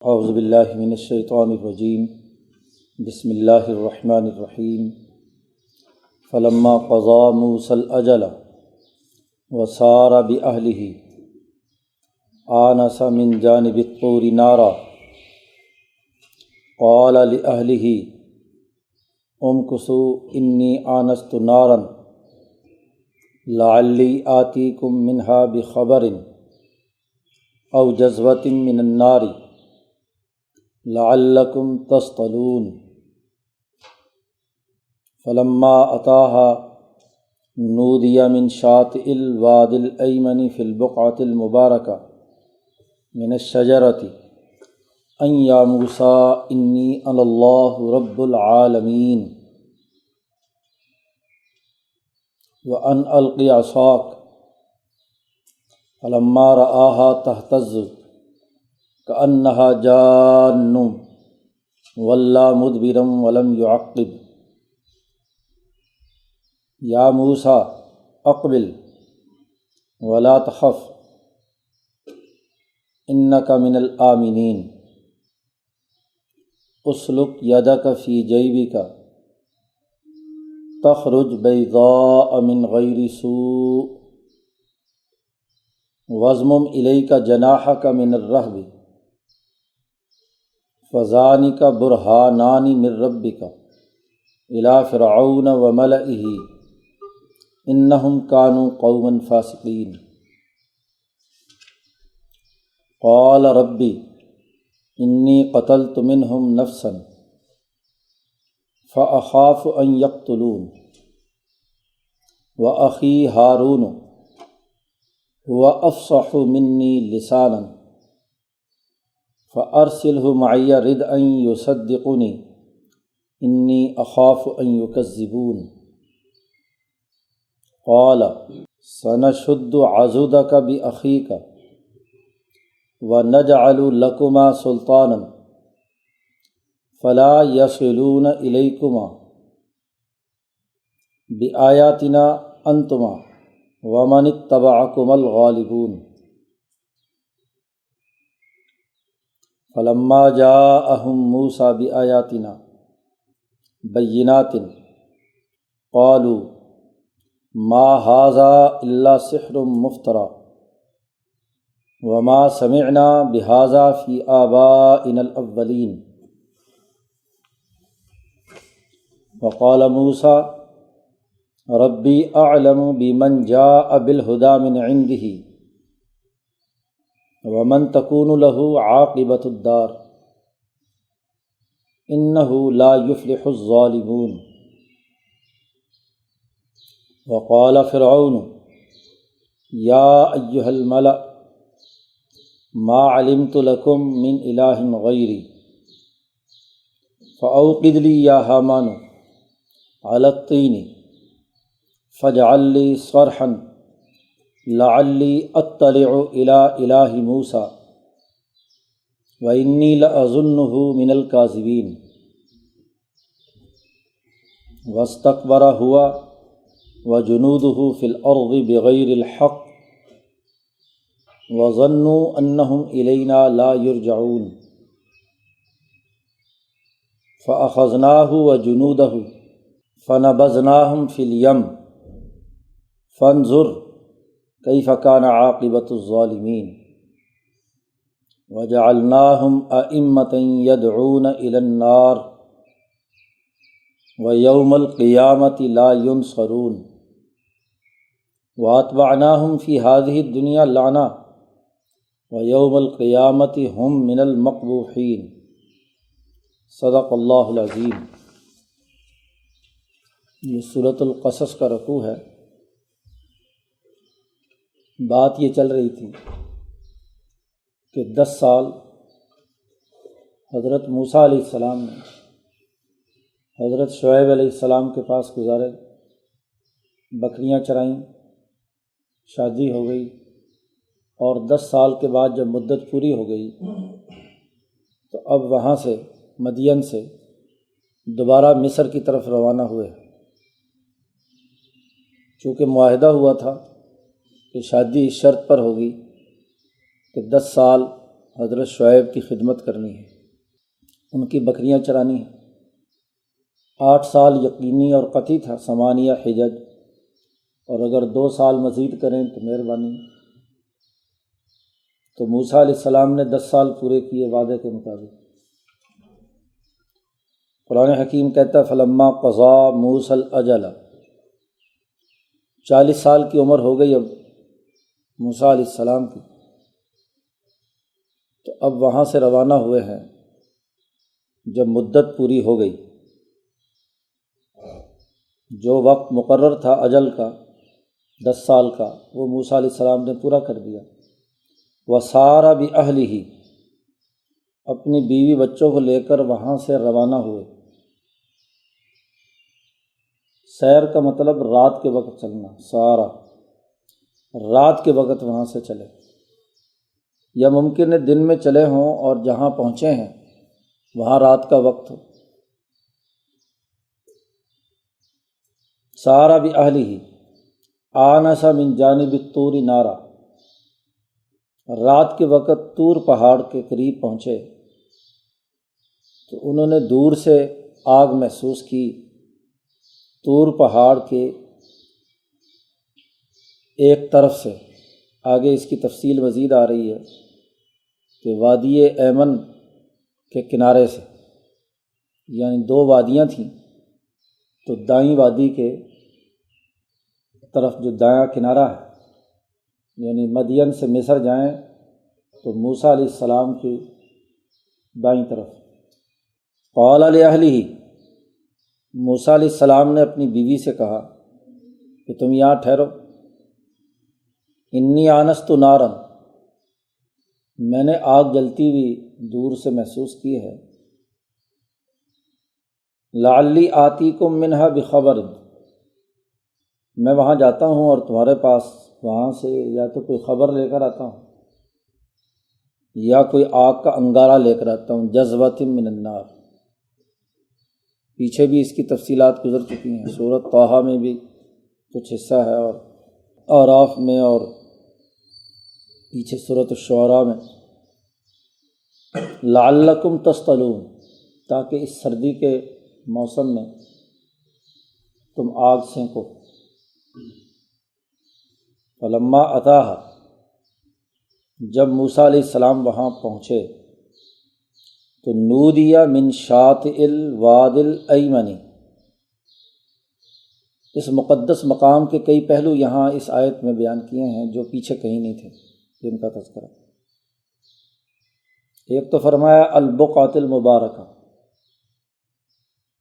اعوذ باللہ من الشیطان الرجیم بسم اللہ الرحمن الرحیم فلما قضى موسى الأجل وسار بأهله آنس من جانب الطور نارا قال لأهله امكثوا إني آنست نارا لعلی آتیکم منها بخبر او جذوة من النار لعلکم تصطلون فلما اتاها نودی من شاطئ الوادی الایمن فی البقعة المبارکہ من الشجرة ان یا موسیٰ انی انا اللہ رب العالمین وان القی عصاک فلما رآها تہتز كأنها جان ولا مدبرا ولم يعقب یا موسیٰ اقبل ولا تخف انك من الآمنین اسلک یدک فی جیبک تخرج بیضاء من غیر سوء واضمم الیک جناحک من الرہب فذانک برہانان من ربک الی فرعون وملئہ انہم کانوا قوما فاسقین قال ربی انی قتلت منہم نفسا فاخاف ان یقتلون واخی ہارون هو افصح منی لسانا فأرسلہ معی رد ان یصدقنی انی اخاف ان یکذبون قال سنشد عضدک بأخیک ونجعل لکما سلطانا فلا یصلون الیکما بآیاتنا انتما ومن اتبعکما الغالبون فلما جاءہم موسیٰ بآیاتنا بینات قالوا ما ھذا الا سحر مفتری وما سمعنا بھذا فی آبائنا الاولین وقال موسیٰ ربی اعلم بمن جاء بالہدی من عنده ومن تکون له عاقبۃ الدار انہ لا یفلح الظالمون وقال فرعون یا ایہا الملأ ما علمت لکم من الہ غیری فاوقد لی یا ہامان علی الطین فاجعل لی صرحا لعلی اطلع الی الہ موسیٰ وانی لأظنہ من الکاذبین واستکبر هو وجنودہ فی الارض بغیر الحق وظنوا انہم الینا لا یرجعون فاخذناہ وجنودہ فنبذناہم فی الیم فانظر کیف کان عاقبۃ الظالمین وجعلناہم ائمۃ یدعون الی النار ویوم القیامۃ لا ینصرون واتبعناہم فی ہذہ الدنیا لعنۃ ویوم القیامۃ ہم من المقبوحین صدق اللہ العظیم۔ یہ سورۃ القصص کا رکوع ہے۔ بات یہ چل رہی تھی کہ 10 سال حضرت موسیٰ علیہ السلام نے حضرت شعیب علیہ السلام کے پاس گزارے، بکریاں چرائیں، شادی ہو گئی، اور 10 سال کے بعد جب مدت پوری ہو گئی تو اب وہاں سے مدین سے دوبارہ مصر کی طرف روانہ ہوئے، چونکہ معاہدہ ہوا تھا کہ شادی اس شرط پر ہوگی کہ 10 سال حضرت شعیب کی خدمت کرنی ہے، ان کی بکریاں چرانی ہیں۔ 8 سال یقینی اور قطعی تھا، 8 حجج، اور اگر 2 سال مزید کریں تو مہربانی۔ تو موسیٰ علیہ السلام نے 10 سال پورے کیے وعدے کے مطابق۔ قرآن حکیم کہتا ہے فلما قضا موسیٰ الاجل، 40 سال کی عمر ہو گئی اب موسیٰ علیہ السلام کی، تو اب وہاں سے روانہ ہوئے ہیں۔ جب مدت پوری ہو گئی، جو وقت مقرر تھا اجل کا 10 سال کا، وہ موسیٰ علیہ السلام نے پورا کر دیا۔ وَسَارَ بِأَهْلِهِ، اپنی بیوی بچوں کو لے کر وہاں سے روانہ ہوئے۔ سیر کا مطلب رات کے وقت چلنا، سارا رات کے وقت وہاں سے چلے، یا ممکن ہے دن میں چلے ہوں اور جہاں پہنچے ہیں وہاں رات کا وقت ہو۔ سارا بِأَهْلِهِ آنَسَ مِن جانب الطور نارا، رات کے وقت طور پہاڑ کے قریب پہنچے تو انہوں نے دور سے آگ محسوس کی۔ طور پہاڑ کے ایک طرف سے، آگے اس کی تفصیل مزید آ رہی ہے کہ وادی ایمن کے کنارے سے، یعنی 2 وادیاں تھیں، تو دائیں وادی کے طرف جو دایاں کنارہ ہے، یعنی مدین سے مصر جائیں تو موسیٰ علیہ السلام کی دائیں طرف۔ قال لأہلہ، موسیٰ علیہ السلام نے اپنی بیوی سے کہا کہ تم یہاں ٹھہرو، انی آنست نارا، میں نے آگ جلتی ہوئی دور سے محسوس کی ہے، لعلی آتیکم منہا بخبر، میں وہاں جاتا ہوں اور تمہارے پاس وہاں سے یا تو کوئی خبر لے کر آتا ہوں یا کوئی آگ کا انگارہ لے کر آتا ہوں، جذوۃ من النار۔ پیچھے بھی اس کی تفصیلات گزر چکی ہیں، سورۃ طٰہٰ میں بھی کچھ حصہ ہے اور اعراف میں اور پیچھے سورۃ الشعراء میں۔ لعلکم تصطلون، تاکہ اس سردی کے موسم میں تم آگ سینکو۔ فلما اتاہا، جب موسیٰ علیہ السلام وہاں پہنچے تو نودی من شاطئ الوادی الایمن، اس مقدس مقام کے کئی پہلو یہاں اس آیت میں بیان کیے ہیں جو پیچھے کہیں نہیں تھے، جن کا تذکرہ۔ ایک تو فرمایا البقعۃ المبارکہ،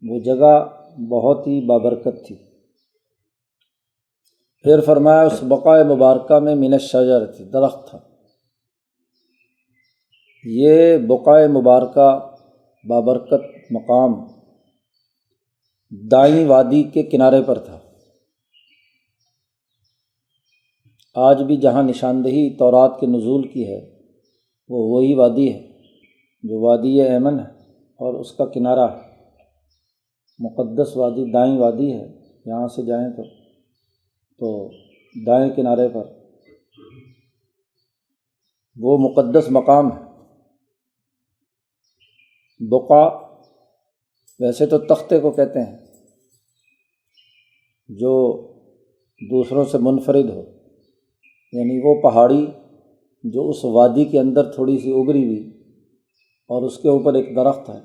وہ جگہ بہت ہی بابرکت تھی۔ پھر فرمایا اس بقعہ مبارکہ میں من الشجر تھی، درخت تھا۔ یہ بقعہ مبارکہ بابرکت مقام دائیں وادی کے کنارے پر تھا۔ آج بھی جہاں نشاندہی تورات کے نزول کی ہے وہ وہی وادی ہے جو وادی ایمن ہے، اور اس کا کنارہ ہے، مقدس وادی، دائیں وادی ہے۔ یہاں سے جائیں تو دائیں کنارے پر وہ مقدس مقام ہے۔ بقع ویسے تو تختے کو کہتے ہیں جو دوسروں سے منفرد ہو، یعنی وہ پہاڑی جو اس وادی کے اندر تھوڑی سی ابری ہوئی اور اس کے اوپر ایک درخت ہے،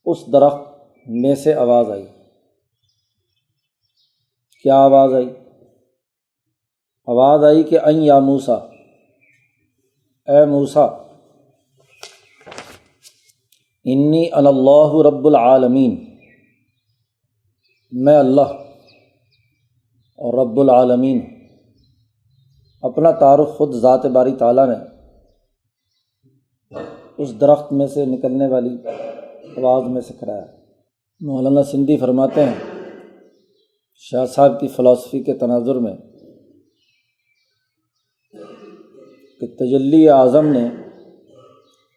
اس درخت میں سے آواز آئی۔ کیا آواز آئی؟ آواز آئی کہ این یا موسیٰ، اے موسیٰ، انی انا اللہ رب العالمین، میں اللہ اور رب العالمین۔ اپنا تعارف خود ذات باری تعالیٰ نے اس درخت میں سے نکلنے والی آواز میں سے کرایا۔ مولانا سندھی فرماتے ہیں شاہ صاحب کی فلسفی کے تناظر میں کہ تجلی اعظم نے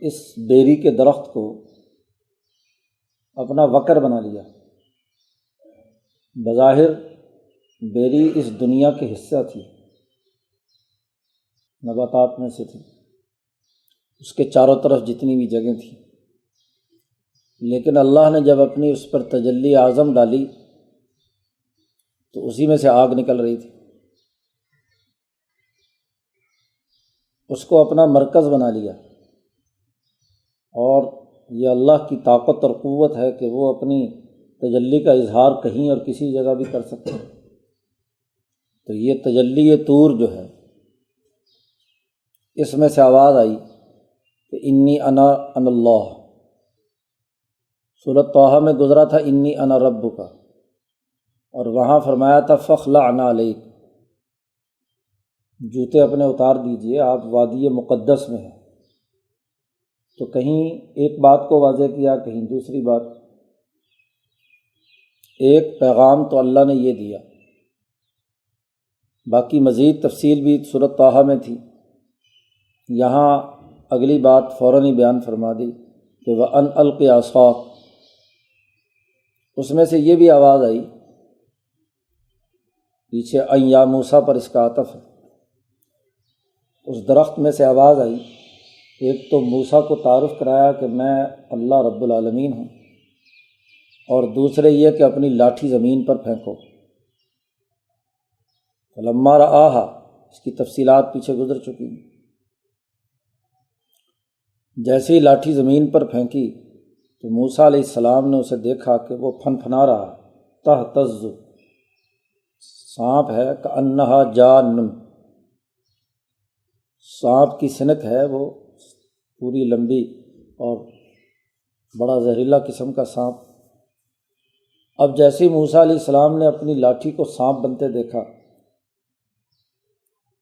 اس بیری کے درخت کو اپنا وقر بنا لیا۔ بظاہر بیری اس دنیا کے حصہ تھی، نباتات میں سے تھی، اس کے چاروں طرف جتنی بھی جگہیں تھیں، لیکن اللہ نے جب اپنی اس پر تجلی اعظم ڈالی تو اسی میں سے آگ نکل رہی تھی، اس کو اپنا مرکز بنا لیا۔ اور یہ اللہ کی طاقت اور قوت ہے کہ وہ اپنی تجلی کا اظہار کہیں اور کسی جگہ بھی کر سکتے ہیں۔ تو یہ تجلی طور جو ہے، اس میں سے آواز آئی کہ انی انا اللہ۔ سورۃ طٰہٰ میں گزرا تھا انی انا ربک، اور وہاں فرمایا تھا فاخلعنا علیک، جوتے اپنے اتار دیجئے، آپ وادی مقدس میں ہیں۔ تو کہیں ایک بات کو واضح کیا، کہیں دوسری بات۔ ایک پیغام تو اللہ نے یہ دیا، باقی مزید تفصیل بھی سورۃ طٰہٰ میں تھی، یہاں اگلی بات فوراً ہی بیان فرما دی کہ وَأَنْ أَلْقِ عَصَاكَ۔ اس میں سے یہ بھی آواز آئی، پیچھے ان یا موسیٰ پر اس کا عطف ہے، اس درخت میں سے آواز آئی۔ ایک تو موسیٰ کو تعارف کرایا کہ میں اللہ رب العالمین ہوں، اور دوسرے یہ کہ اپنی لاٹھی زمین پر پھینکو۔ فلما رآہا، اس کی تفصیلات پیچھے گزر چکی ہیں۔ جیسے ہی لاٹھی زمین پر پھینکی تو موسیٰ علیہ السلام نے اسے دیکھا کہ وہ پھنپھنا رہا، تہتز، سانپ ہے، کأنہا جان، سانپ کی سنک ہے، وہ پوری لمبی اور بڑا زہریلا قسم کا سانپ۔ اب جیسے ہی موسیٰ علیہ السلام نے اپنی لاٹھی کو سانپ بنتے دیکھا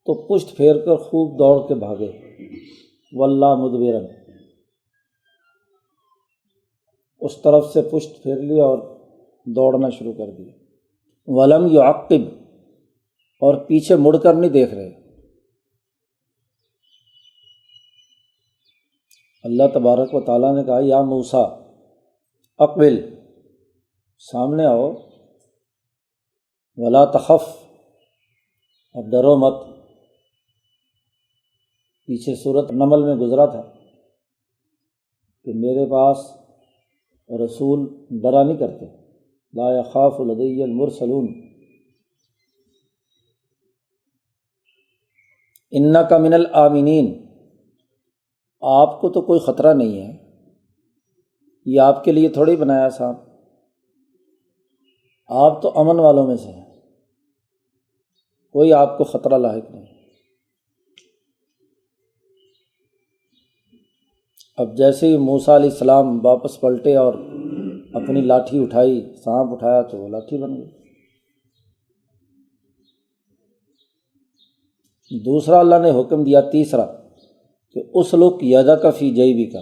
تو پشت پھیر کر خوب دوڑ کے بھاگے، واللہ مدبرن، اس طرف سے پشت پھیر لیا اور دوڑنا شروع کر دیا۔ ولم یعقب، اور پیچھے مڑ کر نہیں دیکھ رہے۔ اللہ تبارک و تعالیٰ نے کہا یا موسیٰ اقبل، سامنے آؤ، ولا تخف، اب ڈرو مت۔ پیچھے سورۃ نمل میں گزرا تھا کہ میرے پاس رسول ڈرا نہیں کرتے، لا یخاف لدی المرسلون، انک من الآمنین، آپ کو تو کوئی خطرہ نہیں ہے، یہ آپ کے لیے تھوڑی بنایا سانپ، آپ تو امن والوں میں سے ہیں، کوئی آپ کو خطرہ لاحق نہیں۔ اب جیسے ہی موسیٰ علیہ السلام واپس پلٹے اور اپنی لاٹھی اٹھائی، سانپ اٹھایا تو وہ لاٹھی بن گئی۔ دوسرا اللہ نے حکم دیا، تیسرا، کہ اسلک یدک فی جیبک،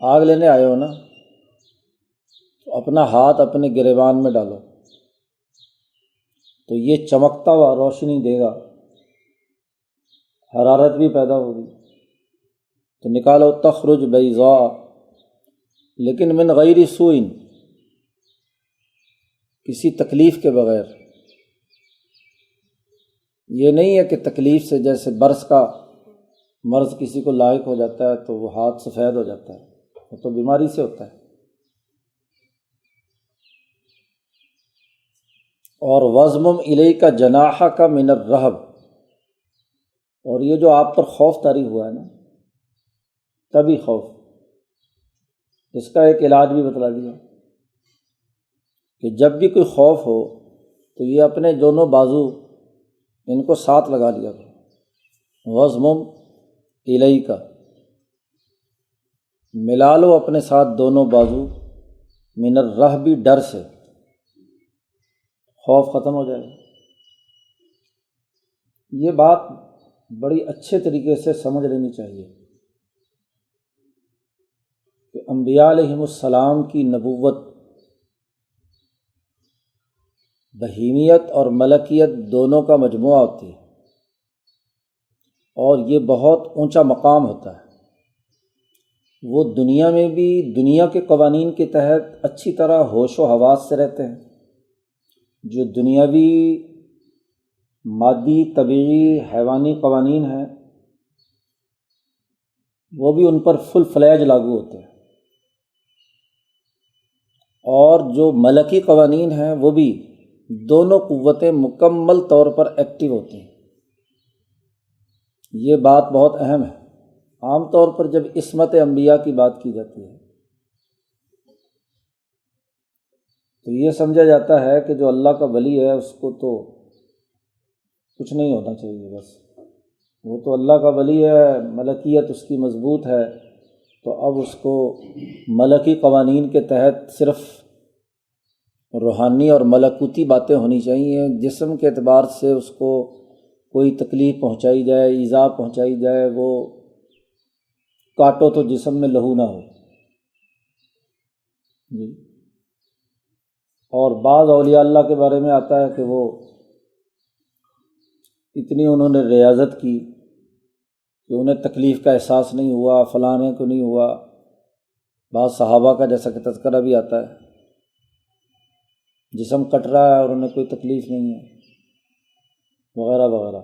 آگ لینے آئے ہو نا تو اپنا ہاتھ اپنے گریبان میں ڈالو، تو یہ چمکتا ہوا روشنی دے گا، حرارت بھی پیدا ہوگی، تو نکالو، تخرج بیضاء، لیکن من غیر سوء، کسی تکلیف کے بغیر۔ یہ نہیں ہے کہ تکلیف سے، جیسے برس کا مرض کسی کو لاحق ہو جاتا ہے تو وہ ہاتھ سفید ہو جاتا ہے، وہ تو بیماری سے ہوتا ہے۔ اور وَضْمُمْ إِلَيْكَ جَنَاحَكَ مِنَ الرَّهْبِ، اور یہ جو آپ پر خوف طاری ہوا ہے نا، طبی خوف، اس کا ایک علاج بھی بتلا دیا کہ جب بھی کوئی خوف ہو تو یہ اپنے دونوں بازو ان کو ساتھ لگا لیا کرو، وَضْمُمْ إِلَيْكَ، ملا لو اپنے ساتھ دونوں بازو، من الرہب، ڈر سے، خوف ختم ہو جائے گا۔ یہ بات بڑی اچھے طریقے سے سمجھ لینی چاہیے کہ انبیاء علیہم السلام کی نبوت بہیمیت اور ملکیت دونوں کا مجموعہ ہوتی ہے، اور یہ بہت اونچا مقام ہوتا ہے۔ وہ دنیا میں بھی دنیا کے قوانین کے تحت اچھی طرح ہوش و حواس سے رہتے ہیں، جو دنیاوی مادی طبعی حیوانی قوانین ہیں وہ بھی ان پر فل فلیج لاگو ہوتے ہیں، اور جو ملکی قوانین ہیں وہ بھی دونوں قوتیں مکمل طور پر ایکٹیو ہوتی ہیں۔ یہ بات بہت اہم ہے۔ عام طور پر جب عصمت انبیاء کی بات کی جاتی ہے تو یہ سمجھا جاتا ہے کہ جو اللہ کا ولی ہے اس کو تو کچھ نہیں ہونا چاہیے، بس وہ تو اللہ کا ولی ہے، ملکیت اس کی مضبوط ہے، تو اب اس کو ملکی قوانین کے تحت صرف روحانی اور ملکوتی باتیں ہونی چاہیے، جسم کے اعتبار سے اس کو کوئی تکلیف پہنچائی جائے، ایذا پہنچائی جائے، وہ کاٹو تو جسم میں لہو نہ ہو جی۔ اور بعض اولیاء اللہ کے بارے میں آتا ہے کہ وہ اتنی انہوں نے ریاضت کی کہ انہیں تکلیف کا احساس نہیں ہوا، فلانے کو نہیں ہوا۔ بعض صحابہ کا جیسا کہ تذکرہ بھی آتا ہے، جسم کٹ رہا ہے اور انہیں کوئی تکلیف نہیں ہے، وغیرہ وغیرہ۔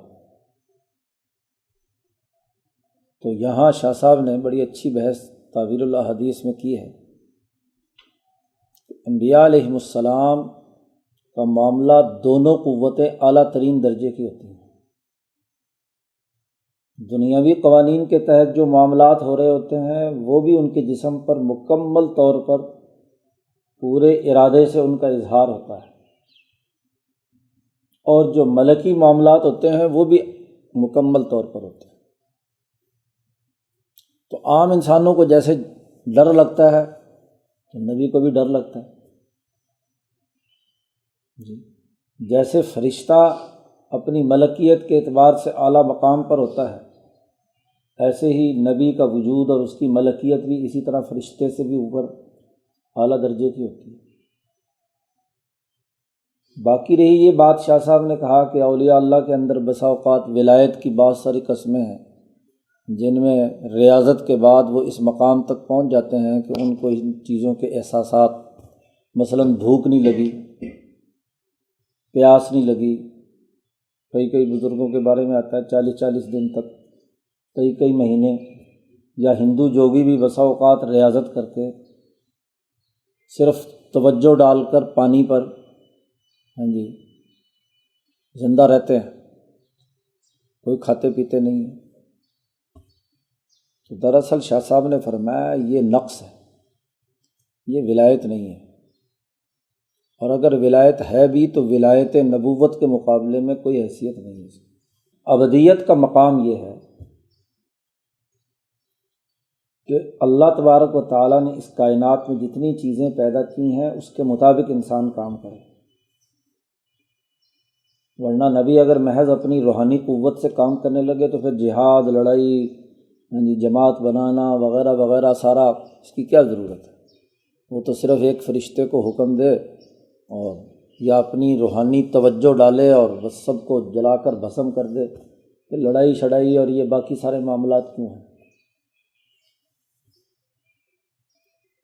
تو یہاں شاہ صاحب نے بڑی اچھی بحث تعبیر اللہ حدیث میں کی ہے۔ انبیاء علیہم السلام کا معاملہ دونوں قوتیں اعلیٰ ترین درجے کی ہوتی ہیں۔ دنیاوی قوانین کے تحت جو معاملات ہو رہے ہوتے ہیں وہ بھی ان کے جسم پر مکمل طور پر پورے ارادے سے ان کا اظہار ہوتا ہے، اور جو ملکی معاملات ہوتے ہیں وہ بھی مکمل طور پر ہوتے ہیں۔ تو عام انسانوں کو جیسے ڈر لگتا ہے تو نبی کو بھی ڈر لگتا ہے جی۔ جیسے فرشتہ اپنی ملکیت کے اعتبار سے اعلیٰ مقام پر ہوتا ہے، ایسے ہی نبی کا وجود اور اس کی ملکیت بھی اسی طرح فرشتے سے بھی اوپر اعلیٰ درجے کی ہوتی ہے۔ باقی رہی یہ بات، شاہ صاحب نے کہا کہ اولیاء اللہ کے اندر بسا اوقات ولایت کی بہت ساری قسمیں ہیں جن میں ریاضت کے بعد وہ اس مقام تک پہنچ جاتے ہیں کہ ان کو ان چیزوں کے احساسات، مثلاً بھوک نہیں لگی، پیاس نہیں لگی، کئی بزرگوں کے بارے میں آتا ہے 40 دن تک، کئی مہینے، یا ہندو جوگی بھی بسا اوقات ریاضت کر کے صرف توجہ ڈال کر پانی پر زندہ رہتے ہیں، کوئی کھاتے پیتے نہیں ہیں۔ تو دراصل شاہ صاحب نے فرمایا یہ نقص ہے، یہ ولایت نہیں ہے، اور اگر ولایت ہے بھی تو ولایت نبوت کے مقابلے میں کوئی حیثیت نہیں ہے۔ ابدیت کا مقام یہ ہے کہ اللہ تبارک و تعالیٰ نے اس کائنات میں جتنی چیزیں پیدا کی ہیں اس کے مطابق انسان کام کرے، ورنہ نبی اگر محض اپنی روحانی قوت سے کام کرنے لگے تو پھر جہاد، لڑائی، جماعت بنانا وغیرہ وغیرہ سارا اس کی کیا ضرورت ہے؟ وہ تو صرف ایک فرشتے کو حکم دے اور یا اپنی روحانی توجہ ڈالے اور بس سب کو جلا کر بھسم کر دے، کہ لڑائی شڑائی اور یہ باقی سارے معاملات کیوں ہیں؟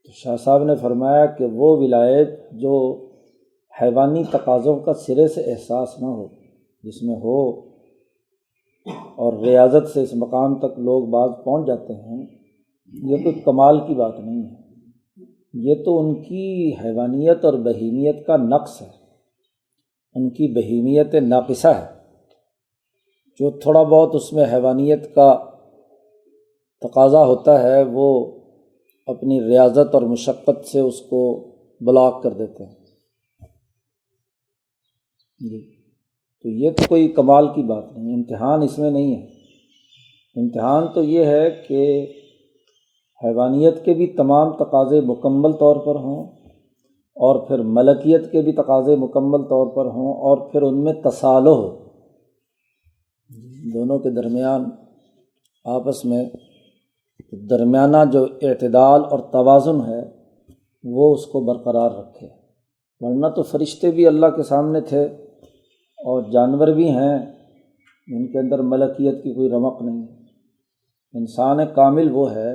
تو شاہ صاحب نے فرمایا کہ وہ ولایت جو حیوانی تقاضوں کا سرے سے احساس نہ ہو، جس میں ہو اور ریاضت سے اس مقام تک لوگ بعض پہنچ جاتے ہیں، یہ کوئی کمال کی بات نہیں ہے، یہ تو ان کی حیوانیت اور بہیمیت کا نقص ہے، ان کی بہیمیت ناقصہ ہے۔ جو تھوڑا بہت اس میں حیوانیت کا تقاضا ہوتا ہے وہ اپنی ریاضت اور مشقت سے اس کو بلاک کر دیتے ہیں جی۔ تو یہ تو کوئی کمال کی بات نہیں، امتحان اس میں نہیں ہے۔ امتحان تو یہ ہے کہ حیوانیت کے بھی تمام تقاضے مکمل طور پر ہوں، اور پھر ملکیت کے بھی تقاضے مکمل طور پر ہوں، اور پھر ان میں تصالح ہو، دونوں کے درمیان آپس میں درمیانہ جو اعتدال اور توازن ہے وہ اس کو برقرار رکھے۔ ورنہ تو فرشتے بھی اللہ کے سامنے تھے اور جانور بھی ہیں، ان کے اندر ملکیت کی کوئی رمق نہیں ہے۔ انسان کامل وہ ہے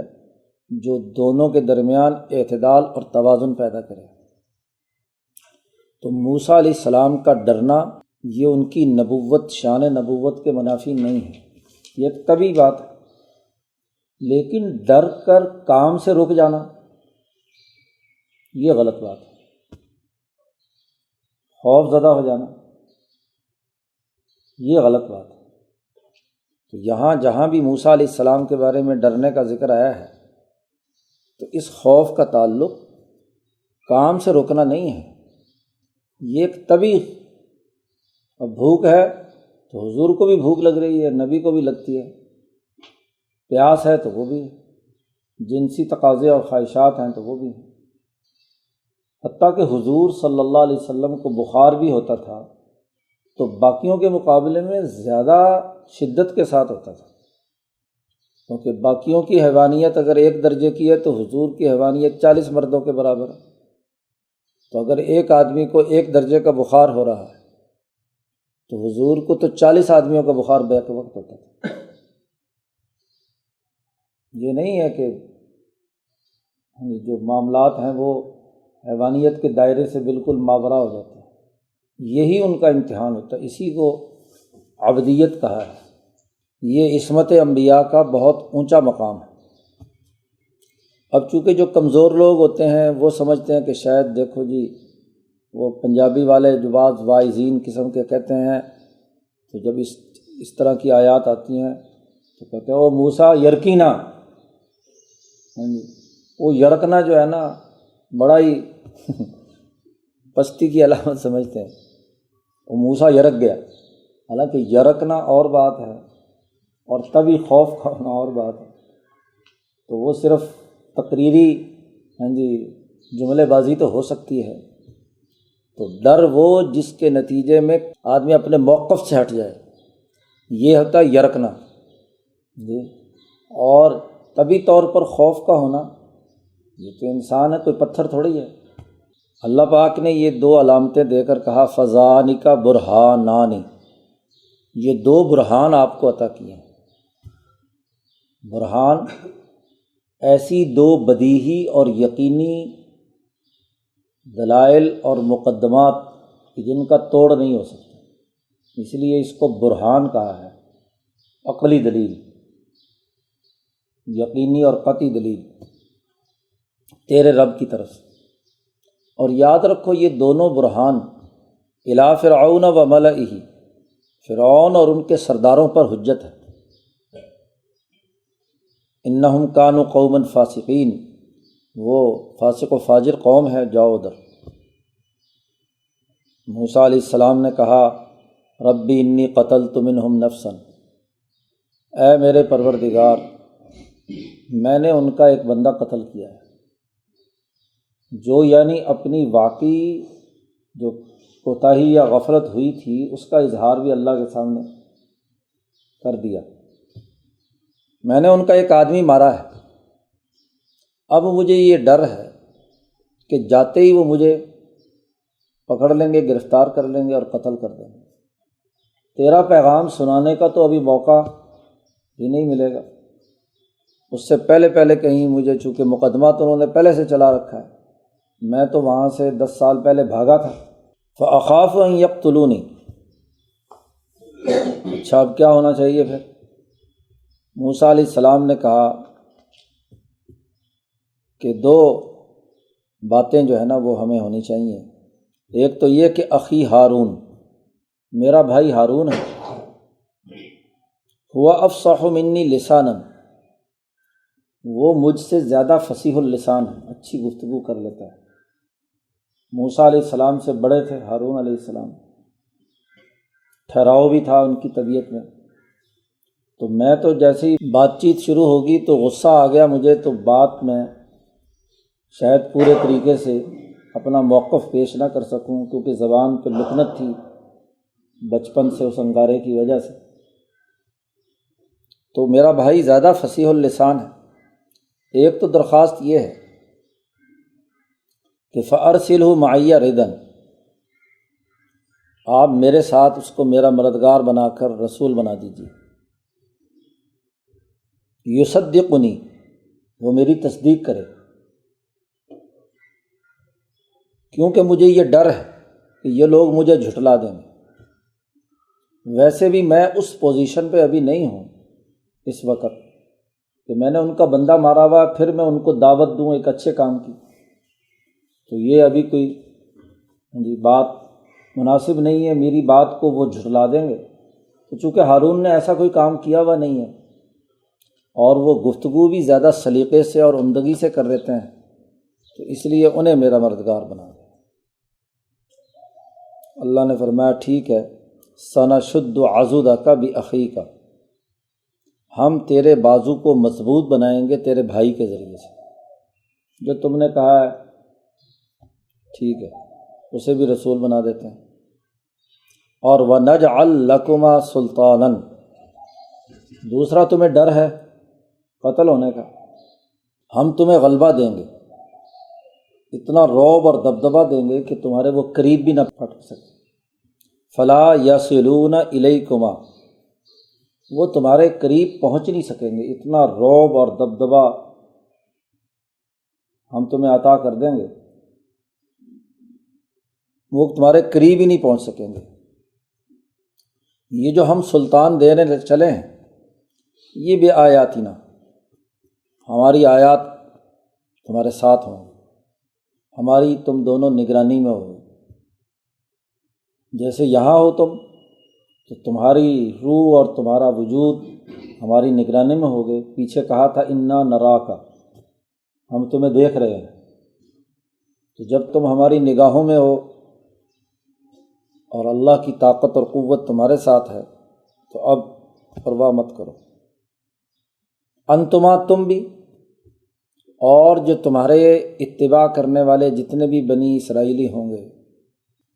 جو دونوں کے درمیان اعتدال اور توازن پیدا کرے۔ تو موسیٰ علیہ السلام کا ڈرنا یہ ان کی نبوت، شان نبوت کے منافی نہیں ہے، یہ ایک طبعی بات ہے۔ لیکن ڈر کر کام سے رک جانا یہ غلط بات ہے، خوف زدہ ہو جانا یہ غلط بات ہے۔ تو یہاں جہاں بھی موسیٰ علیہ السلام کے بارے میں ڈرنے کا ذکر آیا ہے تو اس خوف کا تعلق کام سے روکنا نہیں ہے، یہ ایک طبعی، اب بھوک ہے تو حضور کو بھی بھوک لگ رہی ہے، نبی کو بھی لگتی ہے، پیاس ہے تو وہ بھی، جنسی تقاضے اور خواہشات ہیں تو وہ بھی، حتیٰ کہ حضور صلی اللہ علیہ وسلم کو بخار بھی ہوتا تھا تو باقیوں کے مقابلے میں زیادہ شدت کے ساتھ ہوتا تھا، کیونکہ باقیوں کی حیوانیت اگر 1 درجے کی ہے تو حضور کی حیوانیت 40 مردوں کے برابر ہے۔ تو اگر ایک آدمی کو 1 درجے کا بخار ہو رہا ہے تو حضور کو تو 40 آدمیوں کا بخار بیک وقت ہوتا تھا۔ یہ نہیں ہے کہ جو معاملات ہیں وہ حیوانیت کے دائرے سے بالکل ماورا ہو جاتے ہیں، یہی ان کا امتحان ہوتا ہے، اسی کو عبدیت کہا ہے۔ یہ عصمت انبیاء کا بہت اونچا مقام ہے۔ اب چونکہ جو کمزور لوگ ہوتے ہیں وہ سمجھتے ہیں کہ شاید دیکھو جی وہ پنجابی والے جو بعض واعظین قسم کے کہتے ہیں، تو جب اس طرح کی آیات آتی ہیں تو کہتے ہیں وہ موسیٰ یرکینا، وہ یرکنا جو ہے نا بڑا ہی پستی کی علامت سمجھتے ہیں، وہ موسیٰ یرک گیا، حالانکہ یرکنا اور بات ہے اور تبھی خوف کھانا اور بات ہے۔ تو وہ صرف تقریری جملے بازی تو ہو سکتی ہے، تو ڈر وہ جس کے نتیجے میں آدمی اپنے موقف سے ہٹ جائے، یہ ہوتا ہے یرکنا جی۔ اور طبی طور پر خوف کا ہونا، یہ تو انسان ہے، کوئی پتھر تھوڑی ہے۔ اللہ پاک نے یہ 2 علامتیں دے کر کہا فذانک برہانان، یہ 2 برہان آپ کو عطا کیے ہیں۔ برہان ایسی 2 بدیہی اور یقینی دلائل اور مقدمات جن کا توڑ نہیں ہو سکتا، اس لیے اس کو برہان کہا ہے، عقلی دلیل، یقینی اور قطعی دلیل تیرے رب کی طرف سے۔ اور یاد رکھو یہ دونوں برہان الی فرعون و ملئہ، فرعون اور ان کے سرداروں پر حجت ہے۔ انہم کانوا قوما فاسقین، وہ فاسق و فاجر قوم ہے، جاؤ ادھر۔ موسیٰ علیہ السلام نے کہا ربی انی قتلت منہم نفسا، اے میرے پروردگار میں نے ان کا ایک بندہ قتل کیا ہے، جو یعنی اپنی واقعی جو کوتاہی یا غفلت ہوئی تھی اس کا اظہار بھی اللہ کے سامنے کر دیا، میں نے ان کا ایک آدمی مارا ہے۔ اب مجھے یہ ڈر ہے کہ جاتے ہی وہ مجھے پکڑ لیں گے، گرفتار کر لیں گے اور قتل کر دیں گے۔ تیرا پیغام سنانے کا تو ابھی موقع ہی نہیں ملے گا، اس سے پہلے کہیں مجھے، چونکہ مقدمہ تو انہوں نے پہلے سے چلا رکھا ہے، میں تو وہاں سے 10 سال پہلے بھاگا تھا، فأخاف ان یقتلونی۔ اچھا اب کیا ہونا چاہیے پھر؟ موسیٰ علیہ السلام نے کہا کہ 2 باتیں جو ہے نا وہ ہمیں ہونی چاہیے۔ ایک تو یہ کہ اخی ہارون، میرا بھائی ہارون ہے، ہوا افصح منی لسانا، وہ مجھ سے زیادہ فصیح اللسان ہے، اچھی گفتگو کر لیتا ہے۔ موسیٰ علیہ السلام سے بڑے تھے ہارون علیہ السلام، ٹھہراؤ بھی تھا ان کی طبیعت میں، تو میں تو جیسے ہی بات چیت شروع ہوگی تو غصہ آ گیا مجھے، تو بات میں شاید پورے طریقے سے اپنا موقف پیش نہ کر سکوں، کیونکہ زبان پہ لکنت تھی بچپن سے اس انگارے کی وجہ سے۔ تو میرا بھائی زیادہ فصیح اللسان ہے۔ ایک تو درخواست یہ ہے کہ فَأَرْسِلْهُ مَعِيَّ رِدًا، آپ میرے ساتھ اس کو میرا مددگار بنا کر رسول بنا دیجیے، یصدقنی، وہ میری تصدیق کرے، کیونکہ مجھے یہ ڈر ہے کہ یہ لوگ مجھے جھٹلا دیں گے۔ ویسے بھی میں اس پوزیشن پہ ابھی نہیں ہوں اس وقت کہ میں نے ان کا بندہ مارا ہوا ہے، پھر میں ان کو دعوت دوں ایک اچھے کام کی، تو یہ ابھی کوئی بات مناسب نہیں ہے، میری بات کو وہ جھٹلا دیں گے۔ تو چونکہ ہارون نے ایسا کوئی کام کیا ہوا نہیں ہے اور وہ گفتگو بھی زیادہ سلیقے سے اور عمدگی سے کر لیتے ہیں، تو اس لیے انہیں میرا مددگار بنا دے۔ اللہ نے فرمایا ٹھیک ہے، سنشد عضدک بأخیک، ہم تیرے بازو کو مضبوط بنائیں گے تیرے بھائی کے ذریعے سے، جو تم نے کہا ہے ٹھیک ہے، اسے بھی رسول بنا دیتے ہیں۔ اور وَنَجْعَلْ لَكُمَا سُلْطَانًا، دوسرا تمہیں ڈر ہے قتل ہونے کا، ہم تمہیں غلبہ دیں گے، اتنا رعب اور دبدبہ دیں گے کہ تمہارے وہ قریب بھی نہ پھٹک سکے۔ فَلَا يَصِلُونَ إِلَيْكُمَا، وہ تمہارے قریب پہنچ نہیں سکیں گے، اتنا رعب اور دبدبہ ہم تمہیں عطا کر دیں گے، وہ تمہارے قریب ہی نہیں پہنچ سکیں گے۔ یہ جو ہم سلطان دینے چلے ہیں، یہ بھی آیاتنا، ہماری آیات تمہارے ساتھ ہوں گی، ہماری تم دونوں نگرانی میں ہوگی۔ جیسے یہاں ہو تم تو تمہاری روح اور تمہارا وجود ہماری نگرانی میں ہوگے۔ پیچھے کہا تھا انا نراک، ہم تمہیں دیکھ رہے ہیں، تو جب تم ہماری نگاہوں میں ہو اور اللہ کی طاقت اور قوت تمہارے ساتھ ہے تو اب پرواہ مت کرو۔ انتما، تم بھی، اور جو تمہارے اتباع کرنے والے جتنے بھی بنی اسرائیلی ہوں گے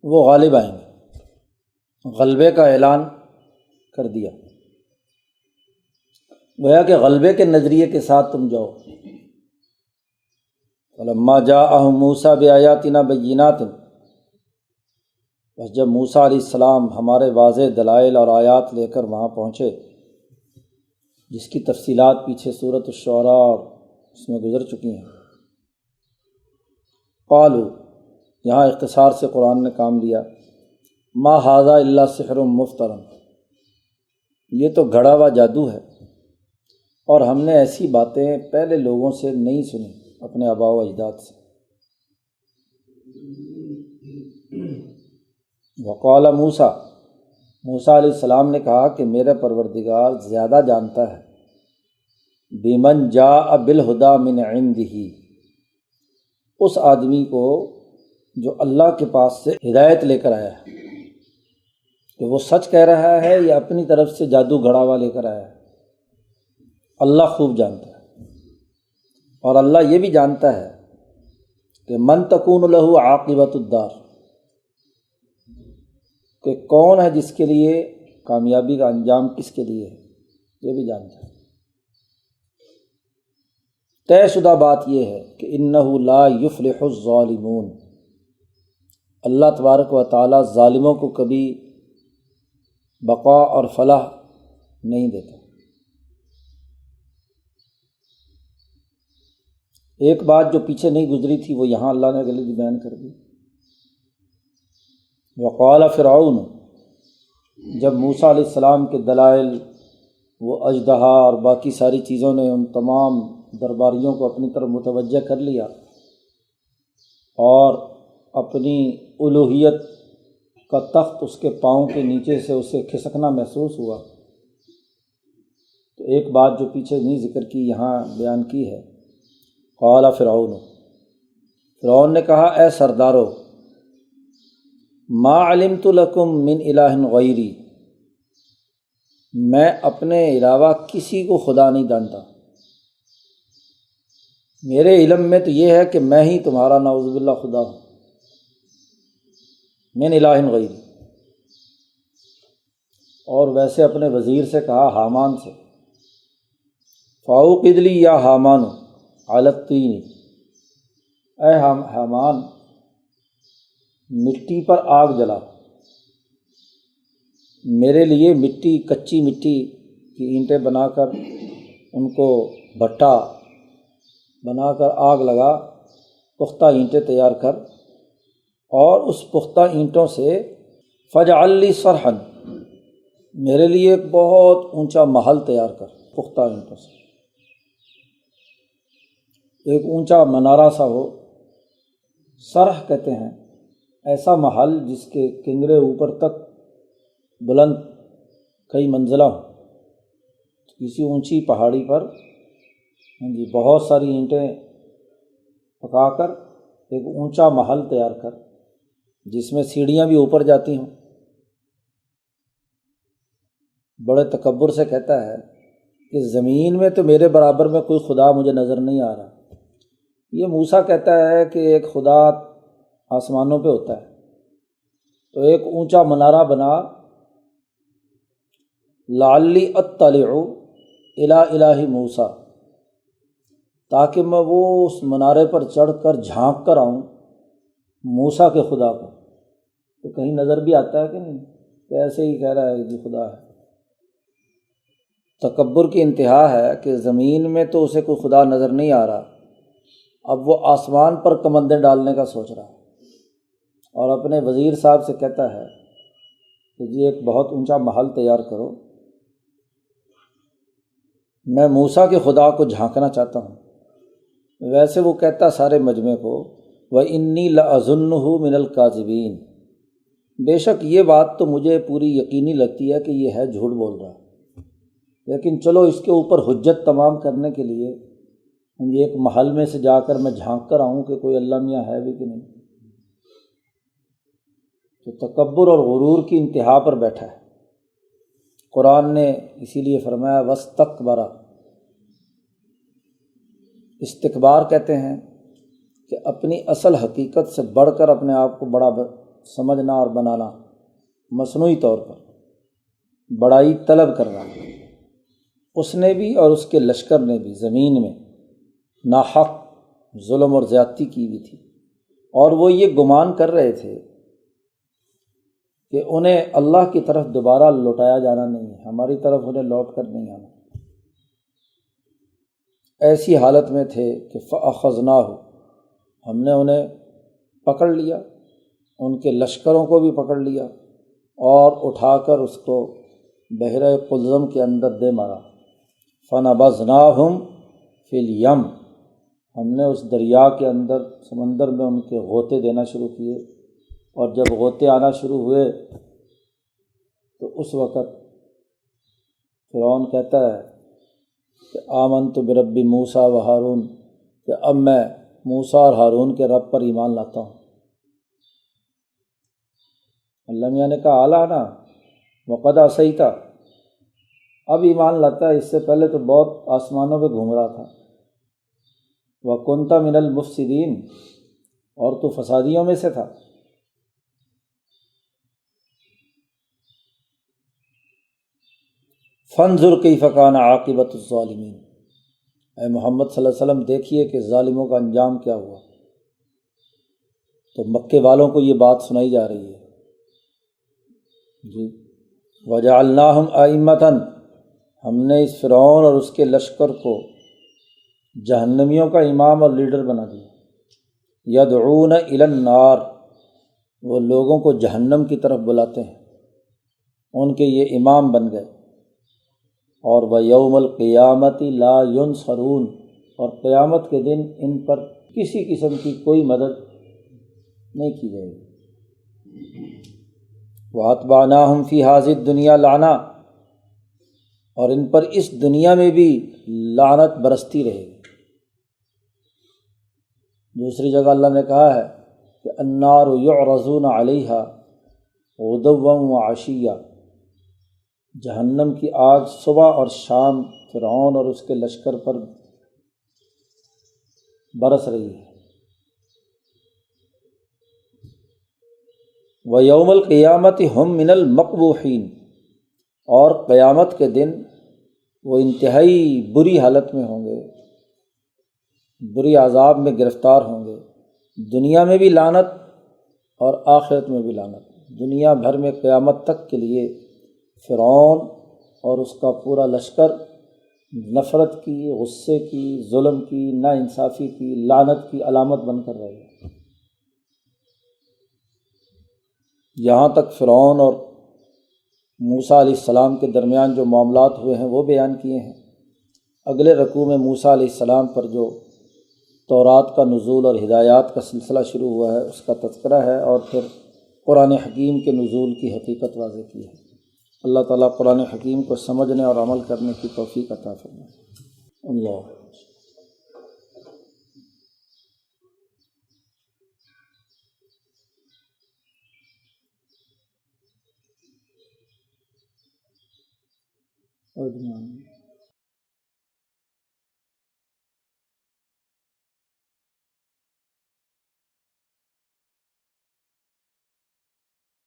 وہ غالب آئیں گے۔ غلبے کا اعلان کر دیا، گویا کہ غلبے کے نظریے کے ساتھ تم جاؤ۔ فلما جاءہم موسیٰ بآیاتنا بینات، بس جب موسیٰ علیہ السلام ہمارے واضح دلائل اور آیات لے کر وہاں پہنچے، جس کی تفصیلات پیچھے سورۃ الشعراء اور اس میں گزر چکی ہیں، قالوا، یہاں اختصار سے قرآن نے کام لیا، ما ھذا الا سحر مفتر، یہ تو گھڑا ہوا جادو ہے اور ہم نے ایسی باتیں پہلے لوگوں سے نہیں سنی، اپنے آباء و اجداد سے۔ وقال موسیٰ، موسیٰ علیہ السلام نے کہا کہ میرا پروردگار زیادہ جانتا ہے، بمن جاء بالہدی من عندہ، اس آدمی کو جو اللہ کے پاس سے ہدایت لے کر آیا ہے، کہ وہ سچ کہہ رہا ہے یا اپنی طرف سے جادو گھڑا ہوا لے کر آیا ہے، اللہ خوب جانتا ہے۔ اور اللہ یہ بھی جانتا ہے کہ من تکون لہ عاقبۃ الدار، کہ کون ہے جس کے لیے کامیابی کا انجام کس کے لیے ہے، یہ بھی جانتا ہے۔ طے شدہ بات یہ ہے کہ انہ لا یفلح الظالمون، اللہ تبارک و تعالیٰ ظالموں کو کبھی بقا اور فلاح نہیں دیتا۔ ایک بات جو پیچھے نہیں گزری تھی وہ یہاں اللہ نے اگلے بیان کر دی۔ وقال فرعون، جب موسیٰ علیہ السلام کے دلائل، وہ اژدہا اور باقی ساری چیزوں نے ان تمام درباریوں کو اپنی طرف متوجہ کر لیا اور اپنی الوہیت کا تخت اس کے پاؤں کے نیچے سے اسے کھسکنا محسوس ہوا، تو ایک بات جو پیچھے نہیں ذکر کی یہاں بیان کی ہے۔ قال فرعون نے کہا، اے سردارو، ما علمت لکم من الہ غیری، میں اپنے علاوہ کسی کو خدا نہیں جانتا، میرے علم میں تو یہ ہے کہ میں ہی تمہارا نعوذ باللہ خدا ہوں، من الہ غیری۔ اور ویسے اپنے وزیر سے کہا، حامان سے، فاوقد لی یا حامان علی الطین، اے حامان مٹی پر آگ جلا، میرے لیے مٹی، کچی مٹی کی اینٹیں بنا کر ان کو بھٹا بنا کر آگ لگا، پختہ اینٹیں تیار کر، اور اس پختہ اینٹوں سے فاجعل لی صرحا، میرے لیے ایک بہت اونچا محل تیار کر پختہ اینٹوں سے، ایک اونچا منارہ سا ہو، سرح کہتے ہیں ایسا محل جس کے کنگرے اوپر تک بلند کئی منزلہ ہوں، کسی اونچی پہاڑی پر بہت ساری اینٹیں پکا کر ایک اونچا محل تیار کر، جس میں سیڑھیاں بھی اوپر جاتی ہوں۔ بڑے تکبر سے کہتا ہے کہ زمین میں تو میرے برابر میں کوئی خدا مجھے نظر نہیں آ رہا۔ یہ موسیٰ کہتا ہے کہ ایک خدا آسمانوں پہ ہوتا ہے، تو ایک اونچا منارہ بنا، لعلی اطلع الی الہ موسیٰ، تاکہ میں وہ اس منارے پر چڑھ کر جھانک کر آؤں موسیٰ کے خدا کو۔ تو کہیں نظر بھی آتا ہے کہ نہیں، کہ ایسے ہی کہہ رہا ہے کہ خدا ہے۔ تکبر کی انتہا ہے کہ زمین میں تو اسے کوئی خدا نظر نہیں آ رہا، اب وہ آسمان پر کمندیں ڈالنے کا سوچ رہا ہے، اور اپنے وزیر صاحب سے کہتا ہے کہ جی ایک بہت اونچا محل تیار کرو، میں موسیٰ کے خدا کو جھانکنا چاہتا ہوں۔ ویسے وہ کہتا سارے مجمع کو وَإِنِّي لَأَظُنُّهُ مِنَ الْكَاذِبِينَ، بے شک یہ بات تو مجھے پوری یقینی لگتی ہے کہ یہ ہے جھوٹ بول رہا ہے، لیکن چلو اس کے اوپر حجت تمام کرنے کے لیے ایک محل میں سے جا کر میں جھانک کر آؤں کہ کوئی اللہ میاں ہے بھی کہ نہیں۔ تو تکبر اور غرور کی انتہا پر بیٹھا ہے۔ قرآن نے اسی لیے فرمایا وَاسْتَكْبَرَ، استکبار کہتے ہیں کہ اپنی اصل حقیقت سے بڑھ کر اپنے آپ کو بڑا سمجھنا اور بنانا، مصنوعی طور پر بڑائی طلب کرنا۔ اس نے بھی اور اس کے لشکر نے بھی زمین میں ناحق ظلم اور زیادتی کی ہوئی تھی، اور وہ یہ گمان کر رہے تھے کہ انہیں اللہ کی طرف دوبارہ لوٹایا جانا نہیں ہے، ہماری طرف انہیں لوٹ کر نہیں آنا۔ ایسی حالت میں تھے کہ فَأَخَذْنَاهُ، ہم نے انہیں پکڑ لیا، ان کے لشکروں کو بھی پکڑ لیا اور اٹھا کر اس کو بحر قلزم کے اندر دے مارا۔ فَنَبَذْنَاهُمْ فِي الْيَمِّ، ہم نے اس دریا کے اندر سمندر میں ان کے غوطے دینا شروع کیے، اور جب غوطے آنا شروع ہوئے تو اس وقت فرعون کہتا ہے کہ آمنت برب موسیٰ و ہارون، کہ اب میں موسیٰ اور ہارون کے رب پر ایمان لاتا ہوں۔ اللہ میاں نے کہا اعلیٰ وقد عصیت، اب ایمان لاتا ہے، اس سے پہلے تو بہت آسمانوں پہ گھوم رہا تھا۔ وکنت من المفسدین، اور تو فسادیوں میں سے تھا۔ فانظر کیف کان عاقبۃ الظالمین، اے محمد صلی اللہ علیہ وسلم دیکھیے کہ ظالموں کا انجام کیا ہوا۔ تو مکے والوں کو یہ بات سنائی جا رہی ہے جی۔ وجعلناہم ائمۃ، ہم نے اس فرعون اور اس کے لشکر کو جہنمیوں کا امام اور لیڈر بنا دیا۔ یدعون الی النار، وہ لوگوں کو جہنم کی طرف بلاتے ہیں، ان کے یہ امام بن گئے۔ اور وَيَوْمَ الْقِيَامَةِ لَا يُنصَرُونَ، اور قیامت کے دن ان پر کسی قسم کی کوئی مدد نہیں کی جائے گی۔ وَأَتْبَعْنَاهُمْ فِي هَذِهِ الدُّنْيَا لَعْنَةً، اور ان پر اس دنیا میں بھی لعنت برستی رہے گی۔ دوسری جگہ اللہ نے کہا ہے کہ النار يعرضون علیہا غدوا وعشیا، جہنم کی آگ صبح اور شام فرعون اور اس کے لشکر پر برس رہی ہے۔ وَيَوْمَ الْقِيَامَةِ هُمْ مِنَ الْمَقْبُوحِينَ، اور قیامت کے دن وہ انتہائی بری حالت میں ہوں گے، بری عذاب میں گرفتار ہوں گے۔ دنیا میں بھی لعنت اور آخرت میں بھی لعنت، دنیا بھر میں قیامت تک کے لیے فرعون اور اس کا پورا لشکر نفرت کی، غصے کی، ظلم کی، ناانصافی کی، لعنت کی علامت بن کر رہے گا۔ یہاں تک فرعون اور موسیٰ علیہ السلام کے درمیان جو معاملات ہوئے ہیں وہ بیان کیے ہیں۔ اگلے رکوع میں موسیٰ علیہ السلام پر جو تورات کا نزول اور ہدایات کا سلسلہ شروع ہوا ہے اس کا تذکرہ ہے، اور پھر قرآن حکیم کے نزول کی حقیقت واضح کی ہے۔ اللہ تعالیٰ قرآن حکیم کو سمجھنے اور عمل کرنے کی توفیق عطا فرمائے۔ اللہ اجمعین۔